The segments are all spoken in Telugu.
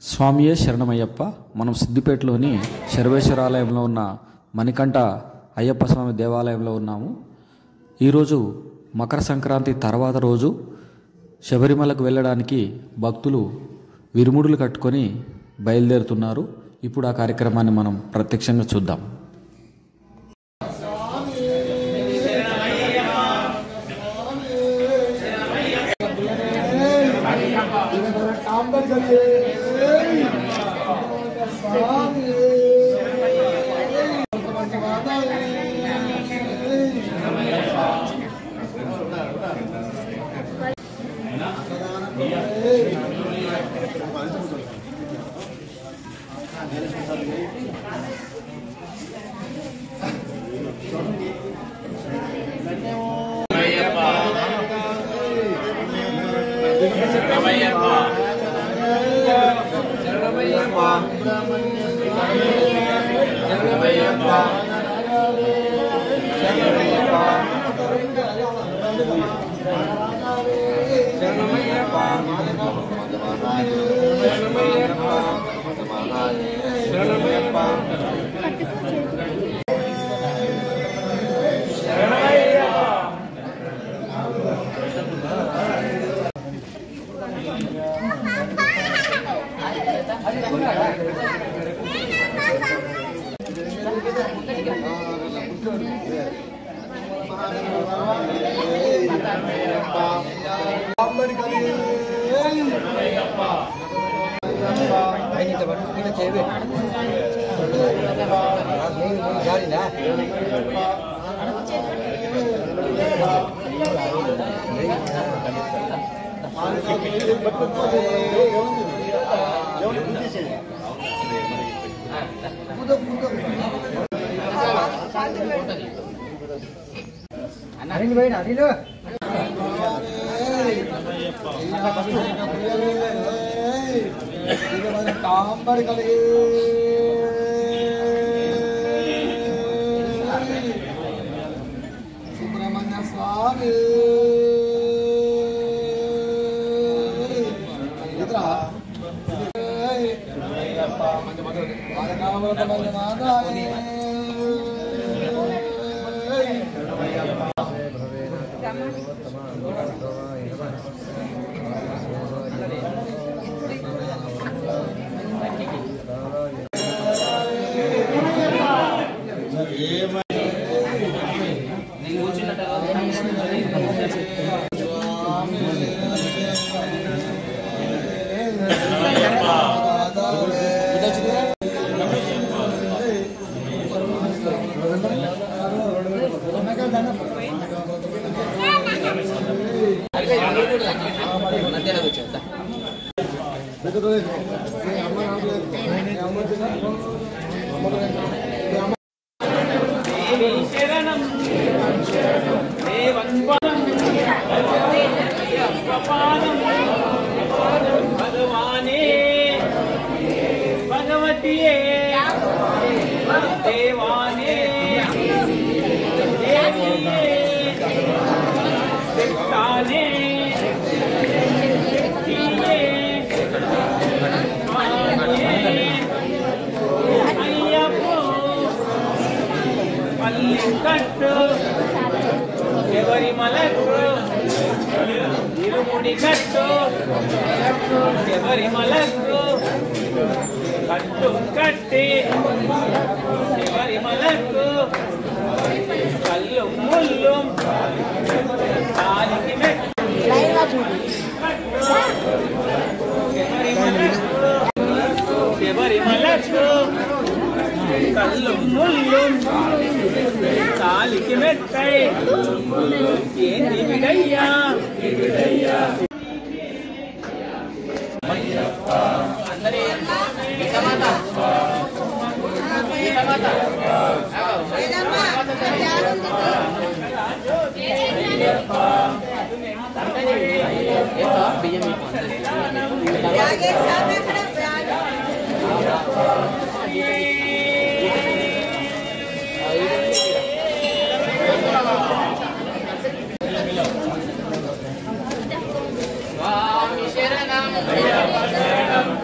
స్వామియే శరణమయ్యప్ప. మనం సిద్దిపేటలోని శర్వేశ్వరాలయంలో ఉన్న మణికంఠ అయ్యప్ప స్వామి దేవాలయంలో ఉన్నాము. ఈరోజు మకర సంక్రాంతి తర్వాత రోజు శబరిమలకు వెళ్ళడానికి భక్తులు విరుముడులు కట్టుకొని బయలుదేరుతున్నారు. ఇప్పుడు ఆ కార్యక్రమాన్ని మనం ప్రత్యక్షంగా చూద్దాం. కళ్ళు ముళ్ళు కాలికి మెట్టై ఏంది విడయ్యా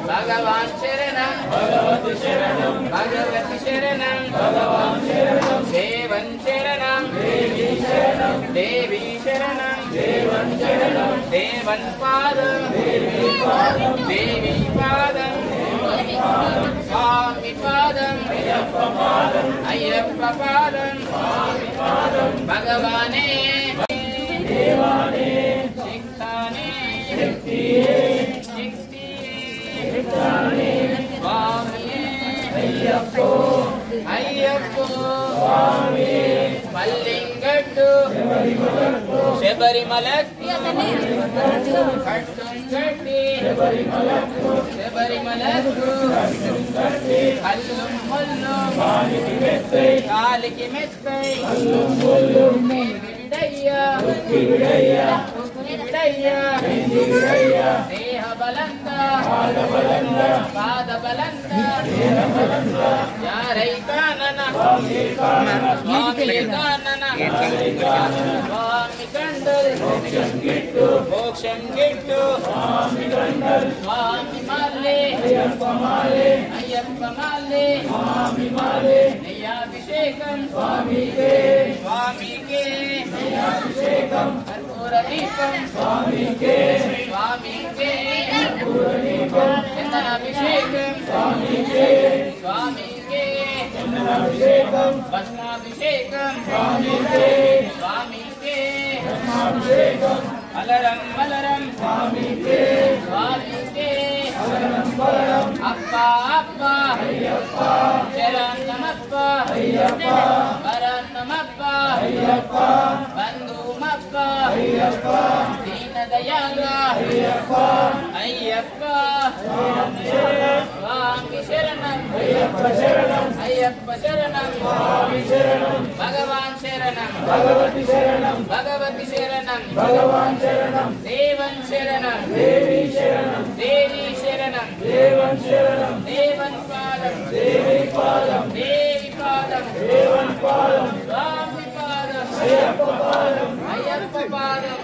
भगवान शरणं भगवती शरणं भगवती शरणं भगवान शरणं देवन शरणं देवी शरणं देवी शरणं देवन शरणं देवन पादं देवी पादं देवी पादं स्वामी पादं अय्यप्पा पादं अय्यप्पा पादं स्वामी पादं भगवाने देवाने शिक्षाने शक्तिये అయ్యప్పో అయ్యప్పో స్వామి మల్లింగట్టు శబరిమలకు శబరిమలకు కళ్ళు ముళ్ళు కాలికి మెత్తై దేహ బలంత పాద బలంత యారైకానన స్వామి కానన స్వామి కండల్ మోక్షం గిట్టు స్వామి మాలే అయ్యప్ప మాలే నెయ్యాభిషేకం స్వామికే కర్పూర దీపం స్వామికే చందనాభిషేకం స్వామికే భస్మాభిషేకం స్వామికే అలరం మలరం స్వామికే అప్ప అప్ప శరణమప్ప వరణమప్ప బంధుమప్ప దీనదయాళ అయ్యప్ప స్వామి శరణం అయ్యప్ప శరణం భగవాన్ శరణం భగవతి శరణం దేవన్ శరణం దేవి శరణం దేవన్ పాదం దేవి పాదం స్వామి పాదం అయ్యప్ప పాదం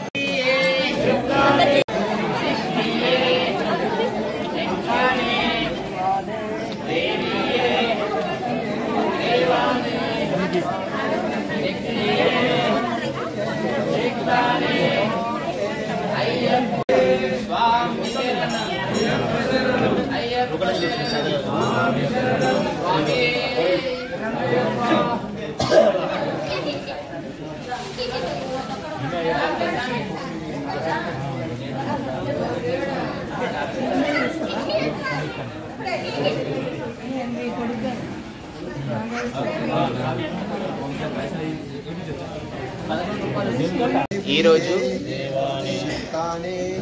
ఈరోజు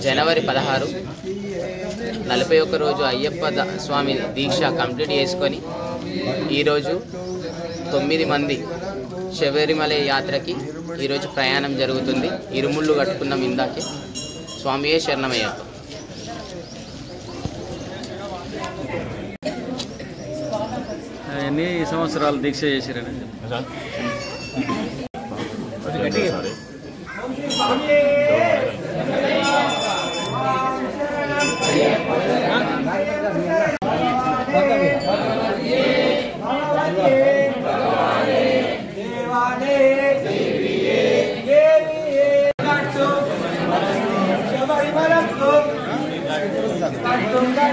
జనవరి 16 41 రోజు అయ్యప్ప స్వామి దీక్ష కంప్లీట్ చేసుకొని ఈరోజు 9 మంది శబరిమల యాత్రకి ఈరోజు ప్రయాణం జరుగుతుంది. ఇరుముళ్ళు కట్టుకున్నాం ఇందాకే. స్వామియే శరణమయ్యప్ప. ఎన్ని సంవత్సరాలు దీక్ష చేశారని?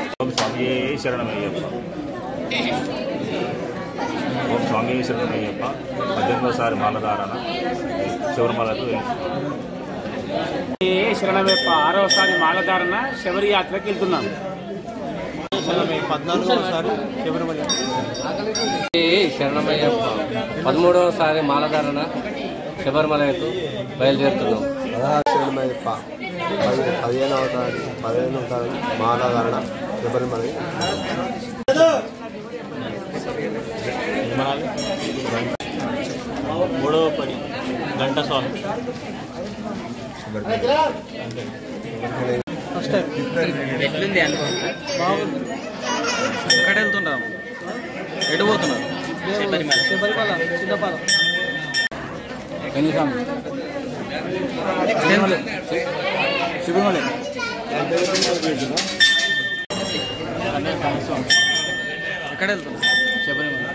స్వామి శరణమయ్యప్ప. ఓం స్వామి శరణమయ్యప్ప. 18వసారి మాలధారణ శబరిమలకు శరణమయ్యప్ప. 6వసారి మాలధారణ శబరి యాత్రకి వెళ్తున్నాం. 14వసారి శబరిమల శరణమయ్యప్ప 13వసారి మాలధారణ శబరిమలకు బయలుదేరుతున్నాం. 16 శరణమయ్యప్ప 15వ తారీఖు మాలధారణ శబరిమల. 3వ పడి ఘంటస్వామి. ఎట్లుంది అనుభవం? బాగుంది. ఎక్కడ వెళ్తున్నాము? ఎటు పోతున్నారు? శబరిమల. చిన్నపాలెం. శబరిమల. ఎక్కడ వెళ్తున్నాం? శబరిమల.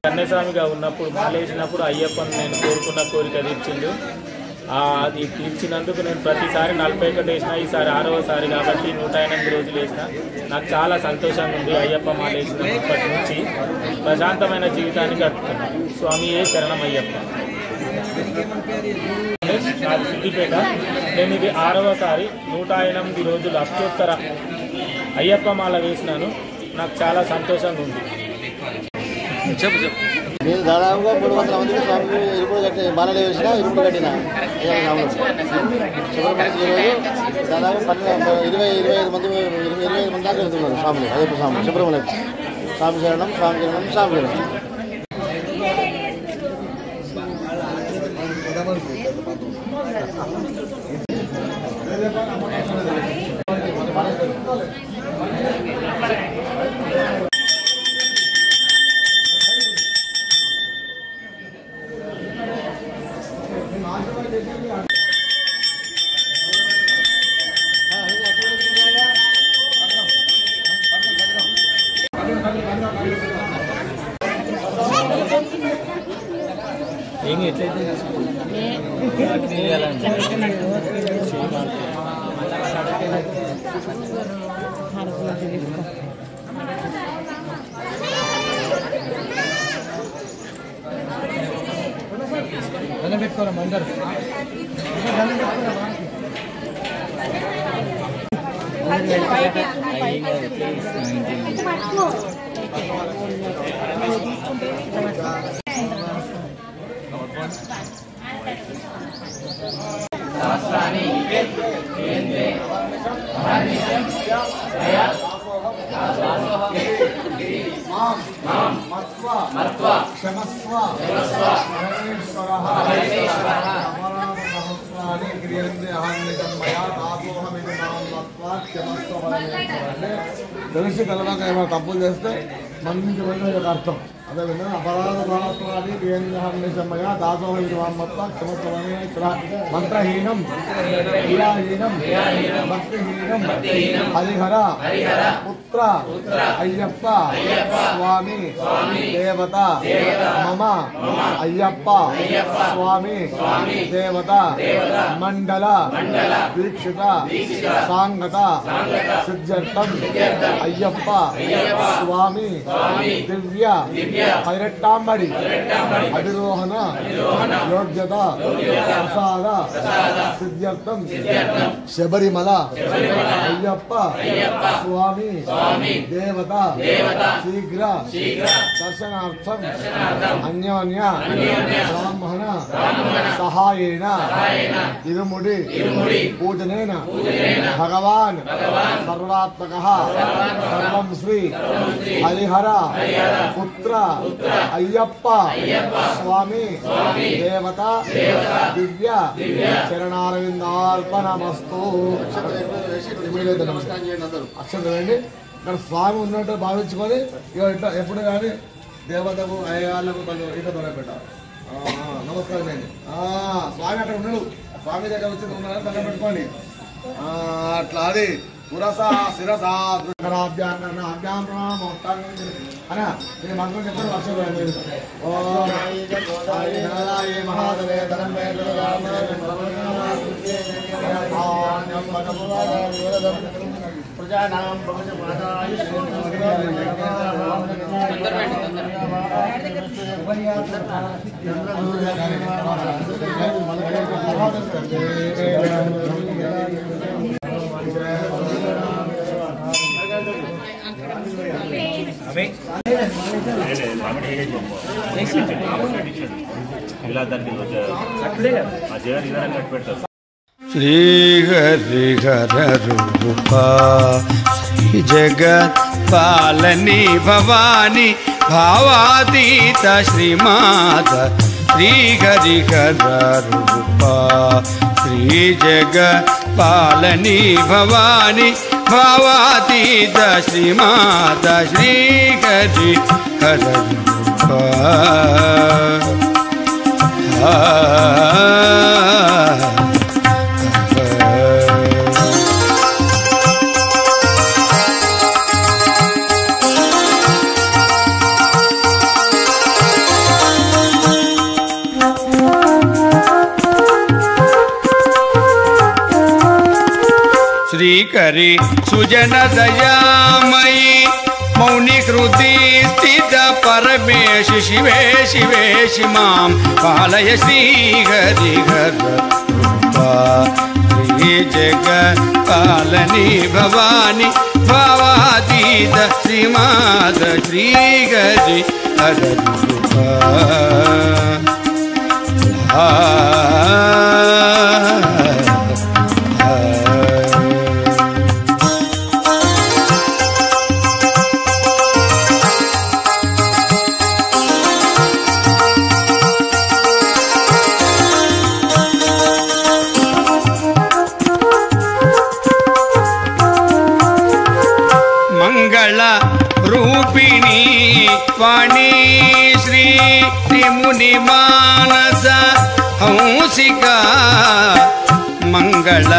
కన్యస్వామిగా ఉన్నప్పుడు మాలేసినప్పుడు అయ్యప్పని నేను కోరుకున్న కోరిక తీర్చిండు. అది తీర్చినందుకు నేను ప్రతిసారి 41 వేసిన, ఈసారి 6వసారి కాబట్టి 108 రోజులు వేసిన. నాకు చాలా సంతోషంగా ఉంది. అయ్యప్ప మాలేసినప్పటి నుంచి ప్రశాంతమైన జీవితాన్ని గడుపుతున్నాను. స్వామియే శరణం అయ్యప్ప. నాది సిద్దిపేట. నేను ఇది 6వసారి 108 రోజులు అష్టోత్తర అయ్యప్ప మాల వేసినాను. నాకు చాలా సంతోషంగా ఉంది. చెప్పు. నేను దాదాపుగా 300 మందికి స్వామికి ఇరుపుడు కట్టి బాణలు వేసిన ఇరుపుడు కట్టిన శబరిమలకి ఈరోజు దాదాపు 25 మంది దాకా వెళ్తున్నారు స్వాములు. అయ్యప్ప స్వామి శబరిమలకి. స్వామి శరణం, స్వామి శరణం, స్వామి శరణం. తెలిసి కలవక ఏమైనా తప్పులు చేస్తే మన్నించి ఒక అర్థం. అదేవిధంగా అపరాధ భావస్వాది క్రియంద్రహమ్మయ దాసోహం మత్వ క్షమస్వమే మంత్రహీనం క్రియాహీనం భక్తిహీనం హరిహర పుత్ర అయ్యప్ప స్వామి దేవత మమ అయ్యప్ప స్వామి దేవత మండల దీక్షిత సాంగత సిద్ధ్యర్థం అయ్యప్ప స్వామి దివ్య పైరెట్టాంబడి అధిరోహణ యోగ్యత ప్రసాద సిద్ధ్యర్థం శబరిమల అయ్యప్ప స్వామి దేవత శీఘ్ర దర్శనార్థం అన్యోన్య బ్రాహ్మణ సహాయేన ఇరుముడి పూజనేన భగవాన్ సర్వాత్మకః సర్వం శ్రీ హరిహర పుత్ర అయ్యప్ప స్వామి దేవత దివ్య చరణారవిందార్పణమస్తు. అక్షరం వేయండి. ఇక్కడ స్వామి ఉన్నట్టు భావించుకొని ఎప్పుడు కానీ దేవతకు అయ్యాళ్ళకు ఇట్లా తొలగపెట్టాలి. నమస్కారం అండి. స్వామి అక్కడ ఉన్నాడు. స్వామి దగ్గర వచ్చి ఉన్నారని దండం పెట్టుకోండి. అట్లా అది పురస శిరస అనా నేను మంత్రం చెప్పాను. వర్షం మహాదేవ ఇలా దానికి ఆ జగన్ ఇదాన్ని కట్టి పెడతారు. శ్రీ హరిహర రూపా శ్రీ జగత్ పాలని భవాని భావాతీత శ్రీమాత శ్రీ హరిహర రూపా శ్రీ జగత్ పాలని భవాని భావాతీత శ్రీమాత శ్రీ హరిహర రూపా श्रीकरी सुजन दयामयी मौनि कृति स्थित परमेश शिवे शिवेशि मां पालय श्रीहरिहर रूपा श्री जगत् पालनी भवानी भावातीत श्रीमात श्रीहरिहर रूपा रूपिणी वाणी श्री मुनि मानस हंसिका मंगल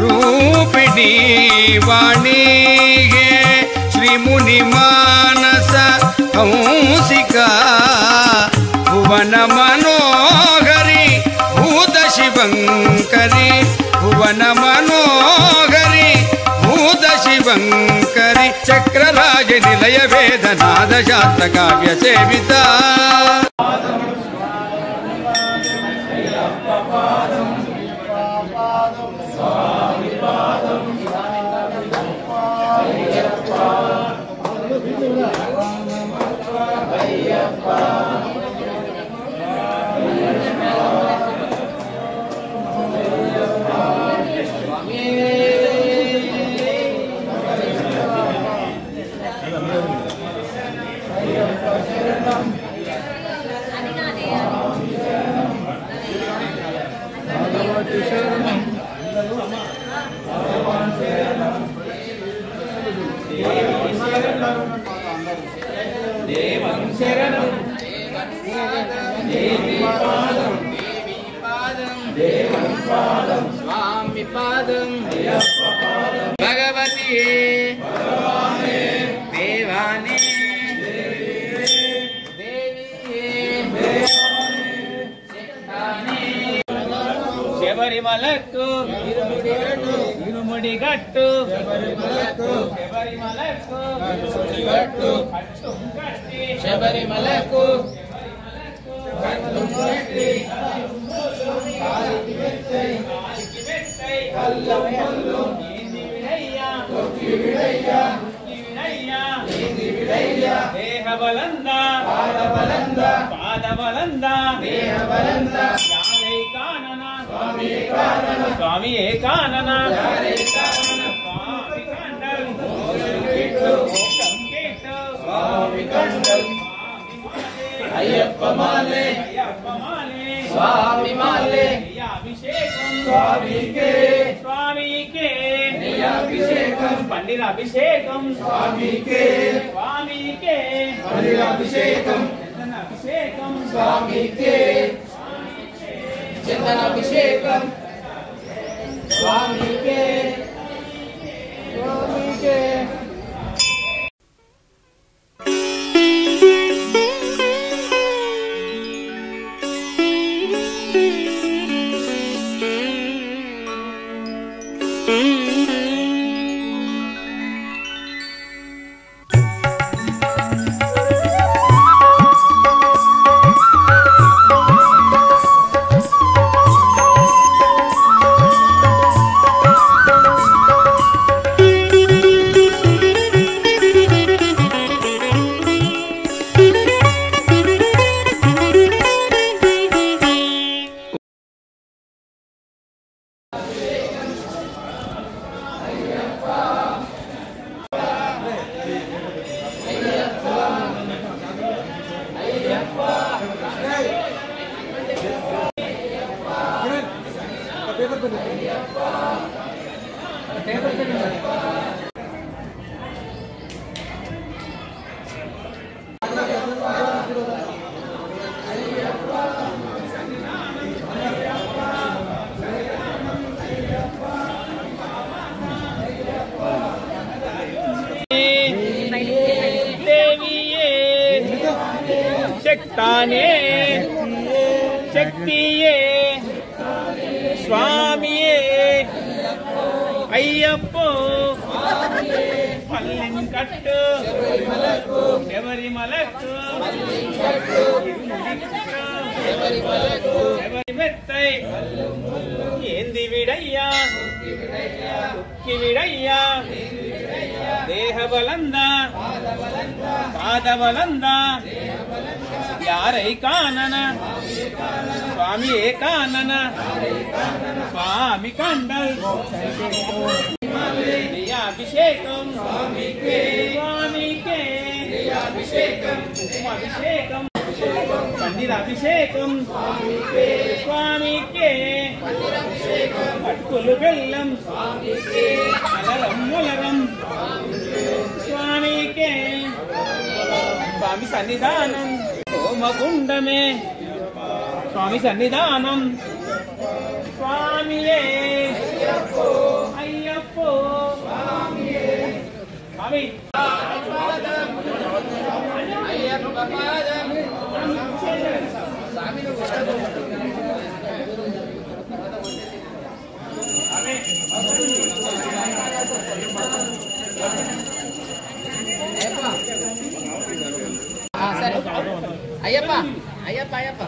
रूपिणी वाणी हे श्री मुनि मानस हंसिका भुवन मनोहरी भूत शिवंकरी भुवन मनोहरी भूत शिवंकरी चक्रराज निलय वेदनाद शास्त्र काव्य सेविता स्वामी पादम भगवती देवानी శబరిమలకు ఇరుముడి గట్టు శబరిమలకు దేహబలంద పాదబలంద దేహబలంద స్వామి ఏకానన అయ్యప్ప మాలే స్వామి మాలే అభిషేకం స్వామికే అభిషేకం పండిర అభిషేకం స్వామికే పండిర అభిషేకం స్వామికే చందనాభిషేకం స్వామికే శక్తానే శక్తియే స్వామియే అయ్యప్పో పల్లెం కట్టు శబరిమలకు శబరి మెత్తై ఏంది విడయ్యా ఉక్కి విడయ్యా దేహ బలందా పాద బలందా యారై కానన స్వామి ఏ కానన స్వామి కండల్ అభిషేకం స్వామికే అభిషేకం పన్నీర్ అభిషేకం స్వామికే పట్టులు బెల్లం అలరం ములరం స్వామికే స్వామి సన్నిధానం హోమగుండమే స్వామి సన్నిధానం స్వామియే అయ్యప్పో స్వామి అయ్యప్ప అయ్యప్ప అయ్యప్ప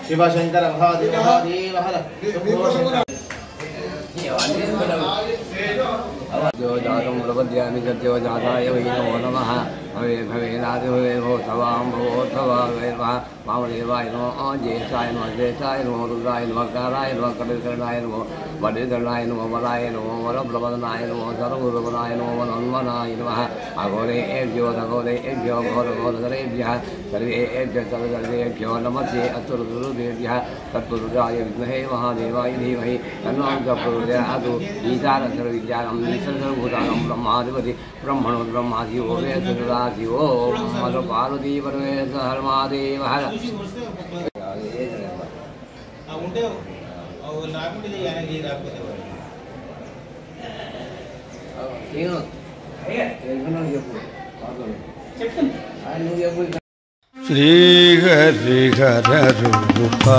शिवशंकर महादेव महादेव हर जो जातं प्रपद्यामि सत्यो जाताय वै नमो नमः भवे भवेनादि भवे भवत्सवां भवोत्सवाय वामदेवाय नमो ज्येष्ठाय नमः ज्येष्ठाय नमो रुद्राय नमः काराय नमः कटिकरणाय नमो वडिधरणाय नमो वराय नमो वरप्रबलनाय नमो सर्वगुरुवराय नमो वनन्वनाय नमः अघोरेभ्यो नघोरेभ्यो घोरघोरधरेभ्यः सर्वेभ्यः सर्वधर्मेभ्यो नमस्ते अस्तुरुद्रुभ्यः तत्पुरुषाय विद्महे महादेवाय धीमहि तन्नो प्रचोदयात् ईशानसर्वविद्यानां ईश्वरसर्वभूतानां ब्रह्माधिपति ब्रह्मणो ब्रह्माधियो वेदसदाशिवो मद पार्वती परमेश्वर महादेव हर श्री हरिहर रूपा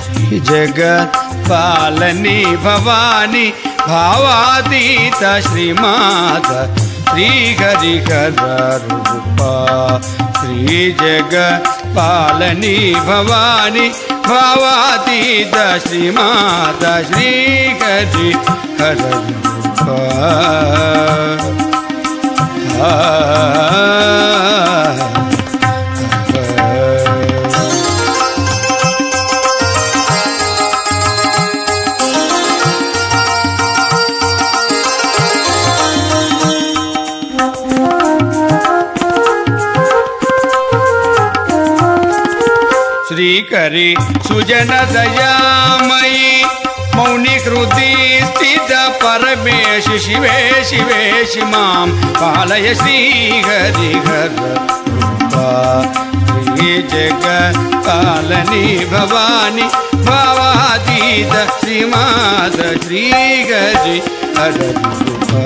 श्री जगत पालनी भवानी भावातीत श्रीमाता श्री हरिहर रूपा श्री जगत पालनी भवानी भावातीत श्रीमाता श्री हरिहर रूपा శ్రీకరి సుజన దయామయి మౌని కృతి స్థిత పరమేశి శివే శివేశి మాం పాలయ శ్రీహరి రూపా శ్రీ జగత్పాలని భవాని భావాతీత శ్రీమాత శ్రీహరి రూపా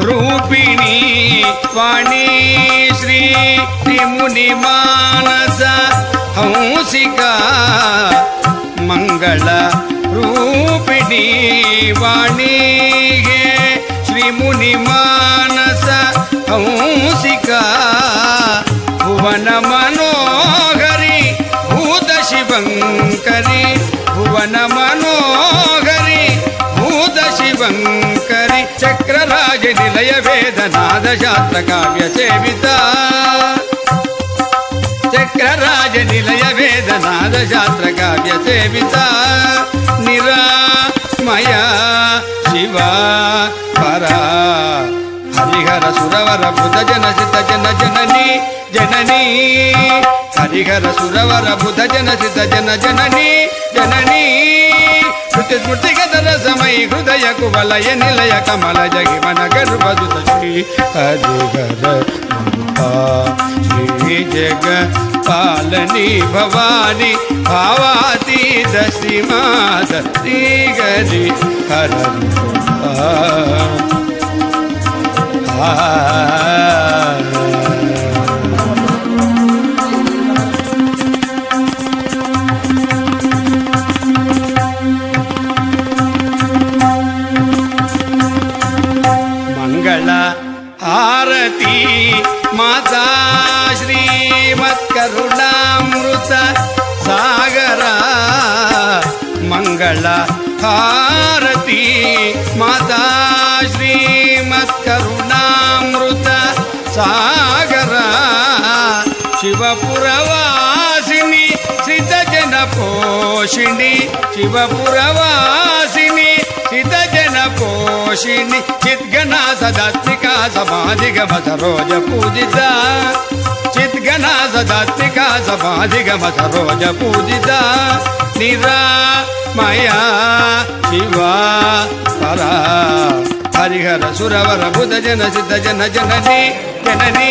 రూపిణి వాణి శ్రీ ముని మానస హంసిక మంగళ రూపిణి వాణి శ్రీ ముని మానస హంసిక భువన మనోహరి భూత శివంకరి భువన మనోహరి భూత శివంకరి చక్రరాజ నిలయ వేదనాద శాస్త్ర కావ్య సేవిత చక్రరాజ నిలయ వేదనాద శాస్త్ర కావ్య సేవిత నిరామయ శివ పరా హరిహర సురవర బుధ జన సిత జన జనని జనని హరిహర సురవర బుధ జన సిత జన జనని జనని స్మృతి స్మృతిగత సమయ హృదయ కువలయ నిలయ కమల జగి మన గర్భదుత శ్రీ హరిహర శ్రీ జగ పాలని భవాని భావాతీత శ్రీమాత శ్రీ హరి హర మంగళ హారతి మాతా శ్రీమత్కరుణామృత సాగర మంగళ హారతి మాతా శ్రీమత్కరుణామృత సాగర శివపురవాసిని శ్రిత జన పోషిణి శివపురవాసిని శ్రిత జన పోషిణి చిద్గణా సదాత్మికా సమాధిగమ సరోజ పూజిత చిద్గణా సదాత్మికా సమాధిగమ సరోజ పూజిత నిరామయ శివ పరా హరిహర సురవర బుధ జన సిద్ధ జన జనని జనని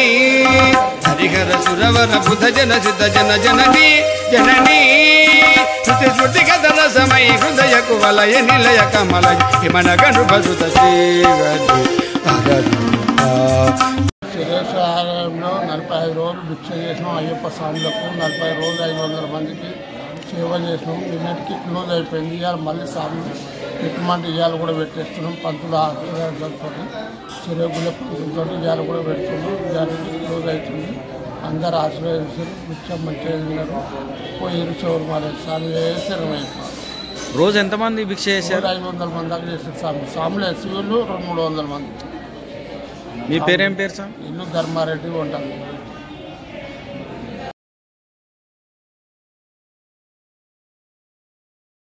హరిహర సురవర బుధ జన సిద్ధ జన జనని జనని స్మృతి స్మృతిగత రసమయ హృదయ కువలయ నిలయ కమల హిమన గణుపదుత శ్రీవరి శిరేశ్వరంలో 45 రోజులు భిక్ష చేసినాం. అయ్యప్ప స్వాములకు 40 రోజులు 500 మందికి సేవ చేసినాం. నిన్నటికి క్లోజ్ అయిపోయింది. ఇవాళ మళ్ళీ స్వాములు పెట్టుమంటే ఇవాళ కూడా పెట్టేస్తున్నాం. పంతులు ఆశీర్వాదాలతో చిరగుల పంతులతో ఇవాళ కూడా పెడుతున్నాం. ఇవాళ క్లోజ్ అవుతుంది. అందరు ఆశీర్వదించారు. భిక్ష మంచిగా తిన్నారు. పోయిరు చోరు మరి స్వామి వేసారు. రోజు ఎంతమంది భిక్ష చేశారు? 500 మంది దాకా చేశారు స్వామి. స్వాములు ఎస్సీలు 200-300 మంది. మీ పేరేం పేరు సార్? ఇల్లు ధర్మారెడ్డి ఉంటారు.